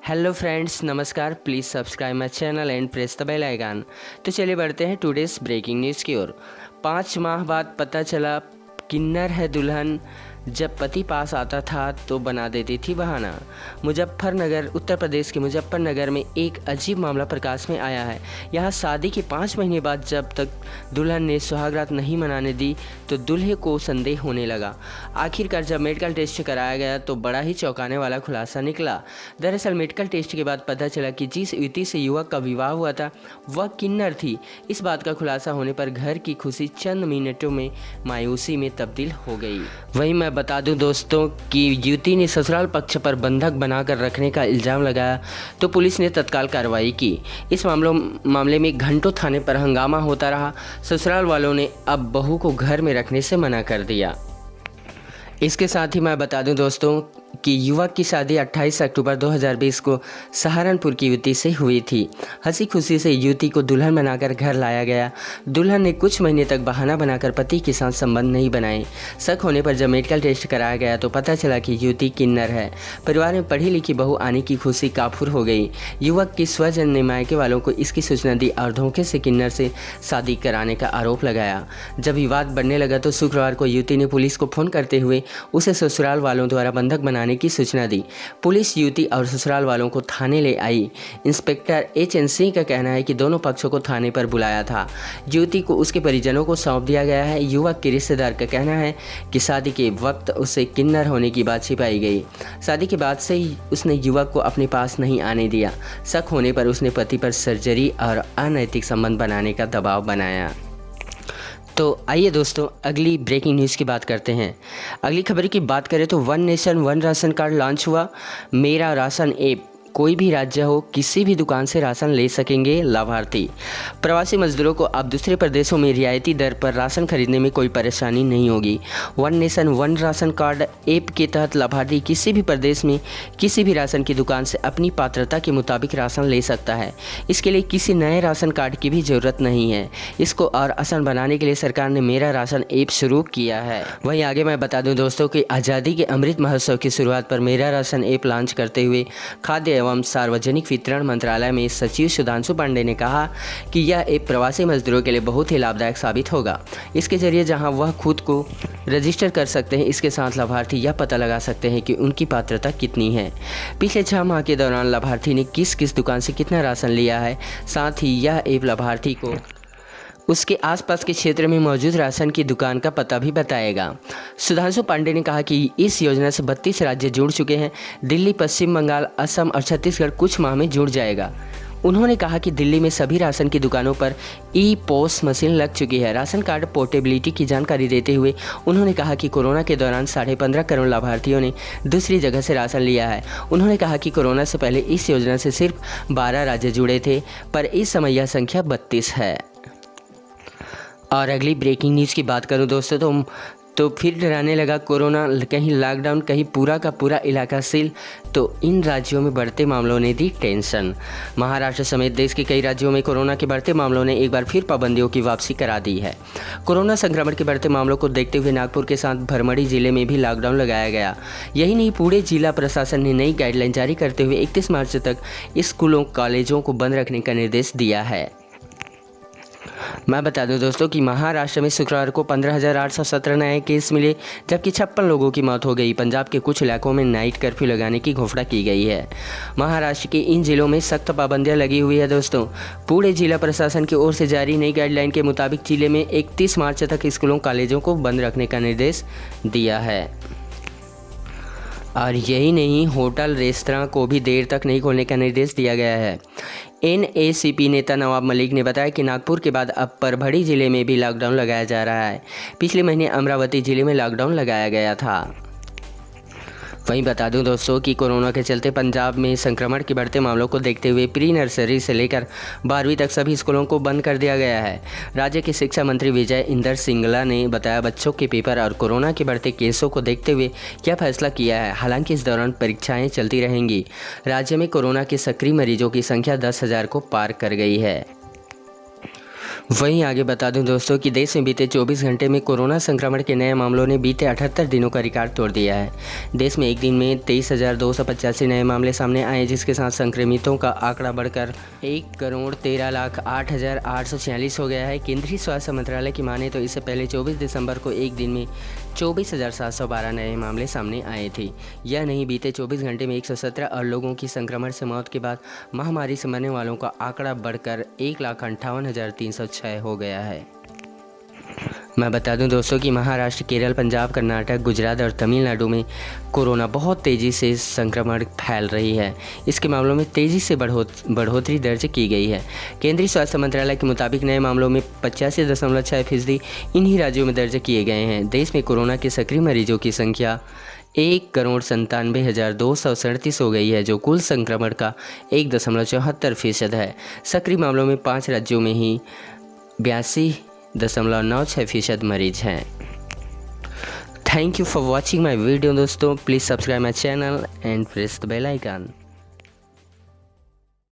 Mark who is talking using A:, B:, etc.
A: Hello friends, नमस्कार। Please subscribe my channel and press the bell icon. तो चलिए बढ़ते हैं टुडेस ब्रेकिंग न्यूज़ की ओर। 5 माह बाद पता चला किन्नर है दुल्हन, जब पति पास आता था तो बना देती थी बहाना। मुजफ्फरनगर, उत्तर प्रदेश के मुजफ्फरनगर में एक अजीब मामला प्रकाश में आया है। यहाँ शादी के 5 महीने बाद जब तक दुल्हन ने सुहागरात नहीं मनाने दी तो दूल्हे को संदेह होने लगा। आखिरकार जब मेडिकल टेस्ट कराया गया तो बड़ा ही चौंकाने वाला खुलासा निकला। दरअसल मेडिकल टेस्ट के बाद पता चला कि जिस युवती से युवक का विवाह हुआ था वह किन्नर थी। इस बात का खुलासा होने पर घर की खुशी चंद मिनटों में मायूसी में तब्दील हो गई। वहीं मैं बता दूं दोस्तों कि युवती ने ससुराल पक्ष पर बंधक बनाकर रखने का इल्ज़ाम लगाया तो पुलिस ने तत्काल कार्रवाई की। इस मामले में घंटों थाने पर हंगामा होता रहा। ससुराल वालों ने अब बहू को घर में रखने से मना कर दिया। इसके साथ ही मैं बता दूं दोस्तों कि युवक की शादी 28 अक्टूबर 2020 को सहारनपुर की युवती से हुई थी। हंसी खुशी से युवती को दुल्हन बनाकर घर लाया गया। दुल्हन ने कुछ महीने तक बहाना बनाकर पति के साथ संबंध नहीं बनाए। शक होने पर जब मेडिकल टेस्ट कराया गया तो पता चला कि युवती किन्नर है। परिवार में पढ़ी लिखी बहू आने की खुशी काफूर हो गई। युवक की स्वजन ने मायके वालों को इसकी सूचना दी और धोखे से किन्नर से शादी कराने का आरोप लगाया। जब विवाद बढ़ने लगा तो शुक्रवार को युवती ने पुलिस को फोन करते हुए उसे ससुराल वालों द्वारा बंधक बनाने की सूचना दी। पुलिस युवती और ससुराल वालों को थाने ले आई। इंस्पेक्टर HN सिंह का कहना है कि दोनों पक्षों को थाने पर बुलाया था। युवती को उसके परिजनों को सौंप दिया गया है। युवक के रिश्तेदार का कहना है कि शादी के वक्त उसे किन्नर होने की बात छिपाई गई। शादी के बाद से ही उसने युवक को अपने पास नहीं आने दिया। शक होने पर उसने पति पर सर्जरी और अनैतिक संबंध बनाने का दबाव बनाया। तो आइए दोस्तों अगली ब्रेकिंग न्यूज़ की बात करते हैं। अगली खबर की बात करें तो one nation one ration card launch हुआ। मेरा राशन ऐप, कोई भी राज्य हो किसी भी दुकान से राशन ले सकेंगे लाभार्थी। प्रवासी मजदूरों को अब दूसरे प्रदेशों में रियायती दर पर राशन खरीदने में कोई परेशानी नहीं होगी। One nation one ration card app के तहत लाभार्थी किसी भी प्रदेश में किसी भी राशन की दुकान से अपनी पात्रता के मुताबिक राशन ले सकता है। इसके लिए किसी नए राशन कार्ड की भी ज़रूरत नहीं है। इसको और आसान बनाने के लिए सरकार ने मेरा राशन ऐप शुरू किया है। वहीं आगे मैं बता दूं दोस्तों कि आज़ादी के अमृत महोत्सव की शुरुआत पर मेरा राशन ऐप लॉन्च करते हुए खाद्य एवं सार्वजनिक वितरण मंत्रालय में सचिव सुधांशु पांडे ने कहा कि यह ऐप प्रवासी मजदूरों के लिए बहुत ही लाभदायक साबित होगा। इसके जरिए जहां वह खुद को रजिस्टर कर सकते हैं, इसके साथ लाभार्थी यह पता लगा सकते हैं कि उनकी पात्रता कितनी है। पिछले 6 माह के दौरान लाभार्थी ने किस किस दुकान से कितना राशन लिया है। साथ ही यह ऐप लाभार्थी को उसके आसपास के क्षेत्र में मौजूद राशन की दुकान का पता भी बताएगा। सुधांशु पांडे ने कहा कि इस योजना से 32 राज्य जुड़ चुके हैं। दिल्ली, पश्चिम बंगाल, असम और छत्तीसगढ़ कुछ माह में जुड़ जाएगा। उन्होंने कहा कि दिल्ली में सभी राशन की दुकानों पर ई-पोस मशीन लग चुकी है। राशन कार्ड पोर्टेबिलिटी की जानकारी देते हुए उन्होंने कहा कि कोरोना के दौरान 15.5 करोड़ लाभार्थियों ने दूसरी जगह से राशन लिया है। उन्होंने कहा कि कोरोना से पहले इस योजना से सिर्फ 12 राज्य जुड़े थे, पर इस समय यह संख्या 32 है। और अगली ब्रेकिंग न्यूज़ की बात करूं दोस्तों तो फिर डराने लगा कोरोना। कहीं लॉकडाउन, कहीं पूरा का पूरा इलाका सील। तो इन राज्यों में बढ़ते मामलों ने दी टेंशन। महाराष्ट्र समेत देश के कई राज्यों में कोरोना के बढ़ते मामलों ने एक बार फिर पाबंदियों की वापसी करा दी है। कोरोना संक्रमण के बढ़ते मामलों को देखते हुए नागपुर के साथ भरमड़ी जिले में भी लॉकडाउन लगाया गया। यही नहीं, पूरे जिला प्रशासन ने नई गाइडलाइन जारी करते हुए 31 मार्च तक स्कूलों कॉलेजों को बंद रखने का निर्देश दिया है। मैं बता दूं दोस्तों कि महाराष्ट्र में शुक्रवार को 15,817 नए केस मिले, जबकि 56 लोगों की मौत हो गई। पंजाब के कुछ इलाकों में नाइट कर्फ्यू लगाने की घोषणा की गई है। महाराष्ट्र के इन जिलों में सख्त पाबंदियां लगी हुई है दोस्तों। पूरे जिला प्रशासन की ओर से जारी नई गाइडलाइन के मुताबिक जिले में 31 मार्च तक स्कूलों कॉलेजों को बंद रखने का निर्देश दिया है। और यही नहीं, होटल रेस्तरां को भी देर तक नहीं खोलने का निर्देश दिया गया है। NACP नेता नवाब मलिक ने बताया कि नागपुर के बाद अब परभणी जिले में भी लॉकडाउन लगाया जा रहा है। पिछले महीने अमरावती जिले में लॉकडाउन लगाया गया था। वहीं बता दूं दोस्तों कि कोरोना के चलते पंजाब में संक्रमण के बढ़ते मामलों को देखते हुए प्री नर्सरी से लेकर 12वीं तक सभी स्कूलों को बंद कर दिया गया है। राज्य के शिक्षा मंत्री विजय इंदर सिंगला ने बताया बच्चों के पेपर और कोरोना के बढ़ते केसों को देखते हुए यह फैसला किया है। हालांकि इस दौरान परीक्षाएं चलती रहेंगी। राज्य में कोरोना के सक्रिय मरीजों की संख्या 10,000 को पार कर गई है। वहीं आगे बता दूं दोस्तों कि देश में बीते 24 घंटे में कोरोना संक्रमण के नए मामलों ने बीते 78 दिनों का रिकॉर्ड तोड़ दिया है। देश में एक दिन में 23,285 नए मामले सामने आए, जिसके साथ संक्रमितों का आंकड़ा बढ़कर 1,13,08,846 हो गया है। केंद्रीय स्वास्थ्य मंत्रालय की माने तो इससे पहले 24 दिसंबर को एक दिन में 24,712 नए मामले सामने आए थे। यह नहीं, बीते 24 घंटे में 117 और लोगों की संक्रमण से मौत के बाद महामारी से मरने वालों का आंकड़ा बढ़कर 1,58,306 हो गया है। मैं बता दूं दोस्तों कि महाराष्ट्र, केरल, पंजाब, कर्नाटक, गुजरात और तमिलनाडु में कोरोना बहुत तेज़ी से संक्रमण फैल रही है। इसके मामलों में तेज़ी से बढ़ोतरी दर्ज की गई है। केंद्रीय स्वास्थ्य मंत्रालय के मुताबिक नए मामलों में 85.6% इन्हीं राज्यों में दर्ज किए गए हैं। देश में कोरोना के सक्रिय मरीजों की संख्या 1,97,237 हो गई है, जो कुल संक्रमण का 1.74% है। सक्रिय मामलों में 5 राज्यों में ही 82.96% मरीज हैं। Thank you for watching my video दोस्तों। Please subscribe my channel and press the bell icon.